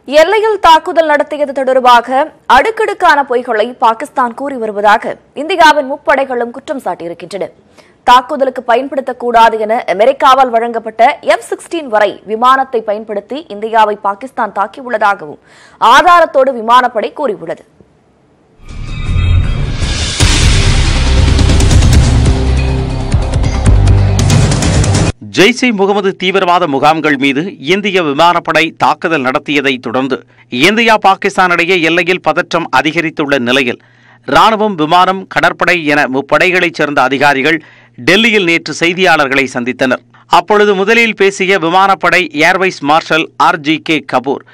எல்லையில் தாக்குதல் நடத்தியது தொடர்பாக அடுக்கடுக்கான பொய்களை பாகிஸ்தான் கூறி வருவதாக இந்தியாவின் முப்படைகளும் குற்றம் சாட்டியிருக்கின்றன. தாக்குதலுக்கு பயன்படுத்தக்கூடாது என அமெரிக்காவால் வழங்கப்பட்ட F-16 வரை விமானத்தை பயன்படுத்தி இந்தியாவை பாகிஸ்தான் தாக்கியுள்ளதாகவும் ஆதாரத்தோடு விமானப்படை கூறியுள்ளது. ஜெய்ஷ்-இ முகமது தீவிரவாத முகாம்கள் மீது இந்திய விமானப்படை தாக்குதல் நடத்தியதை தொடர்ந்து இந்தியா பாகிஸ்தான் இடையே எல்லையில் பதற்றம் அதிகரித்துள்ள நிலையில் ராணுவம், விமானம், கடற்படை என முப்படைகளைச் சேர்ந்த அதிகாரிகள் டெல்லியில் நேற்று செய்தியாளர்களை சந்தித்தனர். அப்பொழுது முதலில் பேசிய விமானப்படை ஏர்வைஸ் மார்ஷல் RGK கபூர்,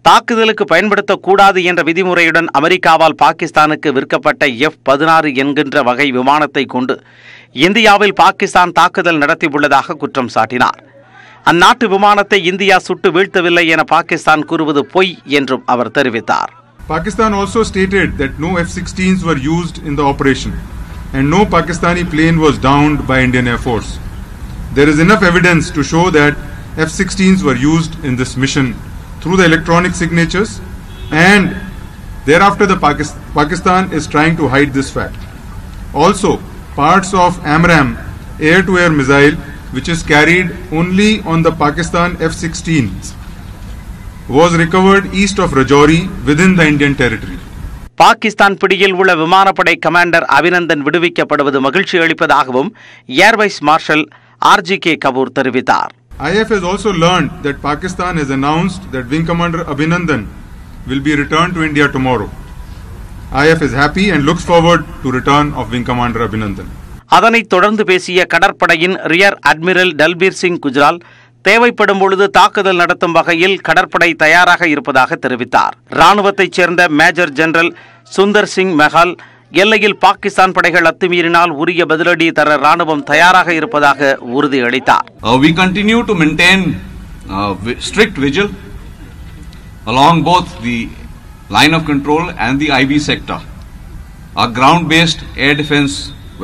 தாக்குதலுக்கு பயன்படுத்தக்கூடாது என்ற விதிமுறையுடன் அமெரிக்காவால் பாகிஸ்தானுக்கு விற்கப்பட்ட F-16 என்கின்ற வகை விமானத்தை கொண்டு இந்தியாவில் பாகிஸ்தான் தாக்குதல் நடத்தியுள்ளதாக குற்றம் சாட்டினார். அந்நாட்டு விமானத்தை இந்தியா சுட்டு வீழ்த்தவில்லை என பாகிஸ்தான் கூறுவது பொய் என்றும் அவர் தெரிவித்தார். Pakistan also stated that no F-16s were used in the operation and no Pakistani plane was downed by Indian Air Force. There is enough evidence to show that F-16s were used in this mission through the electronic signatures, and thereafter the Pakistan is trying to hide this fact. Also, parts of AMRAAM air-to-air missile, which is carried only on the Pakistan F-16s, was recovered east of Rajouri within the Indian territory. Pakistan பிடியில் உள்ள விமானப்படை commander Abhinandan விடுவிக்கப்படுவது மகிழ்ச்சி அளிப்பதாகவும் air vice marshal RGK Kapoor தெரிவித்தார். IF has also learned that Pakistan has announced that Wing Commander Abhinandan will be returned to India tomorrow. IF is happy and looks forward to return of Wing Commander Abhinandan. அதனைத் தொடர்ந்து பேசிய கடற்படையின் rear admiral டல்பீர் Singh Gujral, தேவைப்படும் பொழுது தாக்குதல் நடத்தும் வகையில் கடற்படை தயாராக இருப்பதாக தெரிவித்தார். ராணுவத்தைச் சேர்ந்த மேஜர் ஜெனரல் சுந்தர் சிங் மெஹால், எல்லையில் பாகிஸ்தான் படைகள் அத்துமீறினால் உரிய பதிலடி தர ராணுவம் தயாராக இருப்பதாக உறுதியளித்தார். We continue to maintain strict vigil along both the line of control and the IB sector. Our ground-based air defense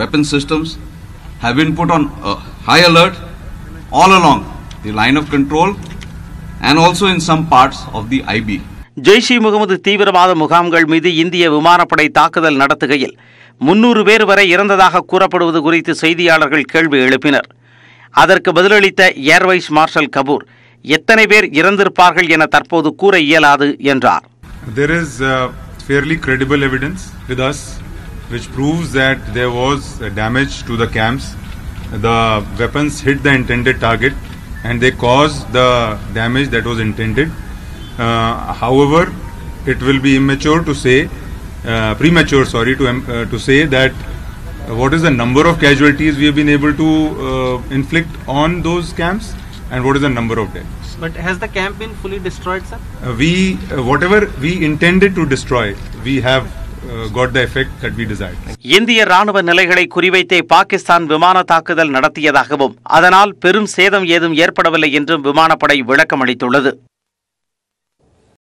weapon systems have been put on high alert all along the line of control and also in some parts of the IB. ஜெய்ஷ்-இ Mohammed தீவிரவாத முகாம்கள் மீது இந்திய விமானப்படை தாக்குதல் நடத்துகையில் 300 பேர் வரை இறந்ததாக கூறப்படுவது குறித்து செய்தியாளர்கள் கேள்வி எழுப்பினர். அதற்கு பதிலளித்த ஏர்வைஸ் மார்ஷல் கபூர், எத்தனை பேர் இறந்திருப்பார்கள் என தற்போது கூற இயலாது என்றார். There is fairly credible evidence with us which proves that there was damage to the camps. The weapons hit the intended target and they caused the damage that was intended. However, it will be premature to say that what is the number of casualties we have been able to inflict on those camps and what is the number of deaths. But has the camp been fully destroyed, sir? Whatever we intended to destroy, we have got the effect that we desired. இந்திய ராணுவ நிலைகளை குறிவைத்தே பாகிஸ்தான் விமான தாக்குதல் நடத்தியதாகவும் அதனால் பெரும் சேதம் ஏதும் ஏற்படவில்லை என்றும் விமானப்படை விளக்கம் அளித்துள்ளது.